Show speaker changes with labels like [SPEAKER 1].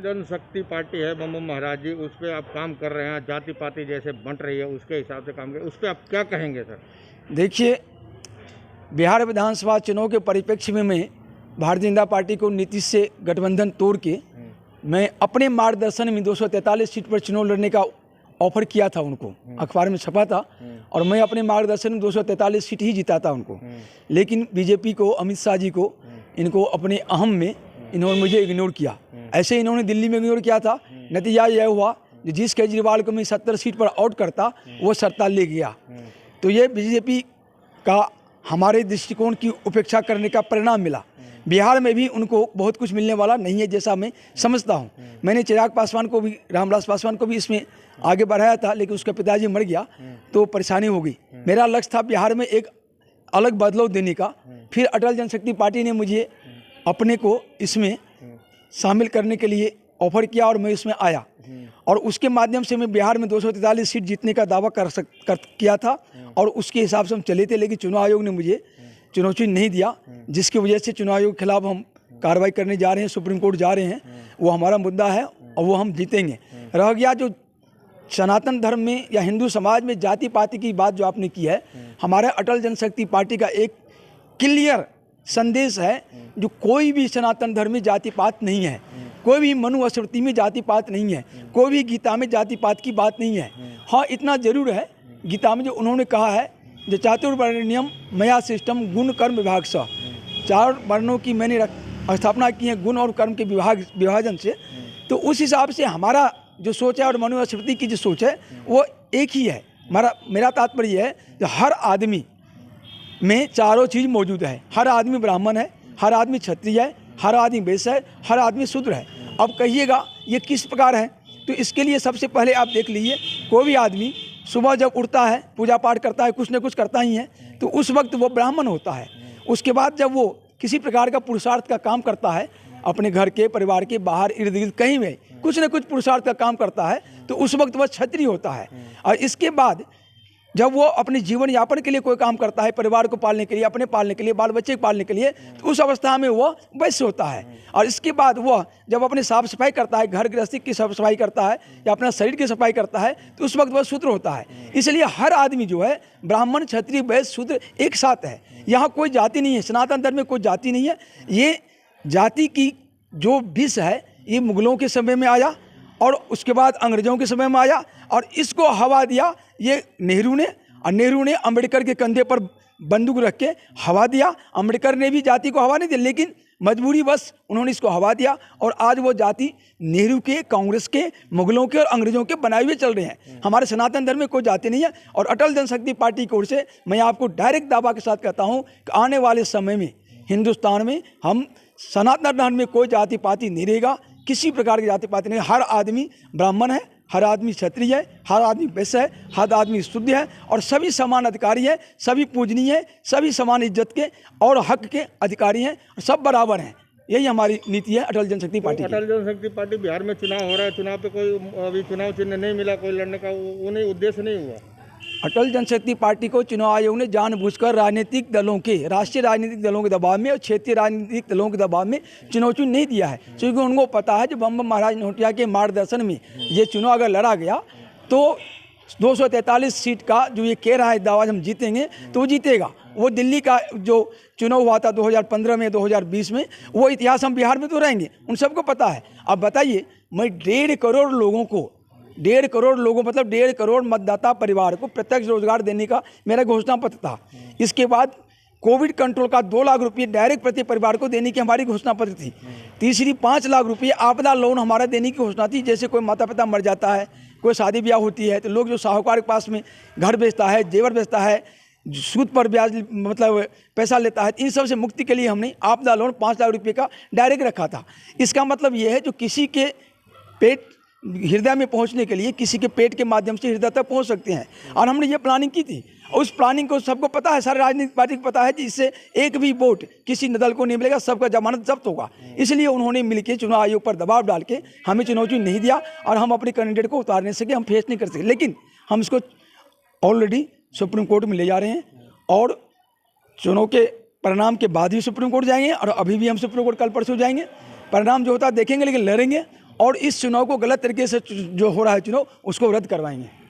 [SPEAKER 1] जनशक्ति party है बम महाराज जी, उस पर आप काम कर रहे हैं, जाति पाति जैसे बंट रही है उसके हिसाब से काम कर, उस पर आप क्या कहेंगे सर?
[SPEAKER 2] देखिए, बिहार विधानसभा चुनाव के परिप्रेक्ष्य में मैं भारतीय जनता पार्टी को नीतीश से गठबंधन तोड़ के मैं अपने मार्गदर्शन में 243 सीट पर चुनाव लड़ने का ऑफर किया था उनको, अखबार में छपा था और मैं अपने मार्गदर्शन में 243 सीट ही जिताता उनको। लेकिन बीजेपी को, अमित शाह जी को, इनको अपने अहम में इन्होंने मुझे इग्नोर किया। ऐसे इन्होंने दिल्ली में इग्नोर किया था। नतीजा यह हुआ कि जिस केजरीवाल को मैं 70 सीट पर आउट करता वो 47 ले गया। तो ये बीजेपी का हमारे दृष्टिकोण की उपेक्षा करने का परिणाम मिला। बिहार में भी उनको बहुत कुछ मिलने वाला नहीं है जैसा मैं समझता हूँ। मैंने चिराग पासवान को भी, रामविलास पासवान को भी इसमें आगे बढ़ाया था, लेकिन उसका पिताजी मर गया तो परेशानी हो गई। मेरा लक्ष्य था बिहार में एक अलग बदलाव देने का। फिर अटल जनशक्ति पार्टी ने मुझे अपने को इसमें शामिल करने के लिए ऑफर किया और मैं इसमें आया और उसके माध्यम से मैं बिहार में 243 सीट जीतने का दावा किया था और उसके हिसाब से हम चले थे। लेकिन चुनाव आयोग ने मुझे चुनौती नहीं दिया, जिसकी वजह से चुनाव आयोग के खिलाफ हम कार्रवाई करने जा रहे हैं, सुप्रीम कोर्ट जा रहे हैं। वो हमारा मुद्दा है और वो हम जीतेंगे। रह गया जो सनातन धर्म में या हिंदू समाज में जाति पाति की बात जो आपने की है, हमारे अटल जनशक्ति पार्टी का एक क्लियर संदेश है जो कोई भी सनातन धर्म में जाति पात नहीं है, कोई भी मनुस्मृति में जाति पात नहीं है, कोई भी गीता में जाति पात की बात नहीं है। हाँ, इतना जरूर है गीता में जो उन्होंने कहा है, जो चातुर्वर्ण्यम मया सिस्टम गुण कर्म विभाग सा, 4 वर्णों की मैंने स्थापना की है गुण और कर्म के विभाजन से। तो उस हिसाब से हमारा जो सोच है और मनुस्मृति की जो सोच है वो एक ही है। मेरा तात्पर्य यह है कि हर आदमी में चारों चीज़ मौजूद है। हर आदमी ब्राह्मण है, हर आदमी क्षत्रिय है, हर आदमी वैश्य है, हर आदमी शूद्र है। अब कहिएगा ये किस प्रकार है? तो इसके लिए सबसे पहले आप देख लीजिए, कोई भी आदमी सुबह जब उठता है, पूजा पाठ करता है, कुछ न कुछ करता ही है, तो उस वक्त वो ब्राह्मण होता है। उसके बाद जब वो किसी प्रकार का पुरुषार्थ का काम करता है, अपने घर के, परिवार के बाहर, इर्द गिर्द कहीं में कुछ न कुछ पुरुषार्थ का काम करता है, तो उस वक्त वह क्षत्रिय होता है। और इसके बाद जब वो अपने जीवन यापन के लिए कोई काम करता है, परिवार को पालने के लिए, अपने पालने के लिए, बाल बच्चे को पालने के लिए, तो उस अवस्था में वो वैश्य होता है। और इसके बाद वह जब अपने साफ सफाई करता है, घर गृहस्थी की साफ सफाई करता है या अपना शरीर की सफाई करता है, तो उस वक्त वह शूद्र होता है। इसलिए हर आदमी जो है ब्राह्मण, क्षत्रिय, वैश्य, शूद्र एक साथ है। यहाँ कोई जाति नहीं है, सनातन धर्म में कोई जाति नहीं है। ये जाति की जो विष है ये मुगलों के समय में आया और उसके बाद अंग्रेजों के समय में आया और इसको हवा दिया ये नेहरू ने। और नेहरू ने अम्बेडकर के कंधे पर बंदूक रख के हवा दिया। अम्बेडकर ने भी जाति को हवा नहीं दी, लेकिन मजबूरी बस उन्होंने इसको हवा दिया और आज वो जाति नेहरू के, कांग्रेस के, मुगलों के और अंग्रेजों के बनाए हुए चल रहे हैं। हमारे सनातन धर्म में कोई जाति नहीं है। और अटल जनशक्ति पार्टी की ओर से मैं आपको डायरेक्ट दावा के साथ कहता हूँ कि आने वाले समय में हिंदुस्तान में हम सनातन धर्म में कोई जाति पाति नहीं रहेगा, किसी प्रकार की जाति पाति नहीं। हर आदमी ब्राह्मण है, हर आदमी क्षत्रिय है, हर आदमी वैश्य है, हर आदमी शुद्ध है और सभी समान अधिकारी है, सभी पूजनीय है, सभी समान इज्जत के और हक के अधिकारी हैं, सब बराबर हैं। यही हमारी नीति है अटल जनशक्ति पार्टी की।
[SPEAKER 1] अटल जनशक्ति पार्टी बिहार में चुनाव हो रहा है, चुनाव पे कोई अभी चुनाव चिन्ह नहीं मिला, कोई लड़ने का वो नहीं, उद्देश्य नहीं हुआ।
[SPEAKER 2] अटल जनशक्ति पार्टी को चुनाव आयोग ने जानबूझकर राजनीतिक दलों के, राष्ट्रीय राजनीतिक दलों के दबाव में और क्षेत्रीय राजनीतिक दलों के दबाव में चुनौती नहीं दिया है, क्योंकि उनको पता है कि बम महाराज नोटिया के मार्गदर्शन में ये चुनाव अगर लड़ा गया तो 243 सीट का जो ये कह रहा है दावा हम जीतेंगे, तो वो जीतेगा। वो दिल्ली का जो चुनाव हुआ था 2015 में, 2020 में, वो इतिहास हम बिहार में तो रहेंगे, उन सबको पता है। अब बताइए, मैं 1.5 करोड़ लोगों को, 1.5 करोड़ लोगों मतलब 1.5 करोड़ मतदाता परिवार को प्रत्यक्ष रोजगार देने का मेरा घोषणा पत्र था। इसके बाद कोविड कंट्रोल का 2 लाख रुपये डायरेक्ट प्रति परिवार को देने की हमारी घोषणा पत्र थी। तीसरी 5 लाख रुपये आपदा लोन हमारा देने की घोषणा थी। जैसे कोई माता पिता मर जाता है, कोई शादी ब्याह होती है, तो लोग जो साहूकार के पास में घर बेचता है, जेवर बेचता है, सूद पर ब्याज मतलब पैसा लेता है, इन सब से मुक्ति के लिए हमने आपदा लोन 5 लाख रुपये का डायरेक्ट रखा था। इसका मतलब ये है जो किसी के पेट हृदय में पहुंचने के लिए किसी के पेट के माध्यम से हृदय तक पहुंच सकते हैं, और हमने ये प्लानिंग की थी। उस प्लानिंग को सबको पता है, सारे राजनीतिक पार्टी को पता है कि इससे एक भी वोट किसी दल को नहीं मिलेगा, सबका जमानत जब्त होगा। इसलिए उन्होंने मिलकर चुनाव आयोग पर दबाव डाल के हमें चुनौती नहीं दिया और हम अपने कैंडिडेट को उतार नहीं सके, हम फेस नहीं कर सके। लेकिन हम इसको ऑलरेडी सुप्रीम कोर्ट में ले जा रहे हैं और चुनाव के परिणाम के बाद ही सुप्रीम कोर्ट जाएंगे और अभी भी हम सुप्रीम कोर्ट कल परसों जाएंगे। परिणाम जो होता है देखेंगे, लेकिन लड़ेंगे और इस चुनाव को गलत तरीके से जो हो रहा है चुनाव उसको रद्द करवाएंगे।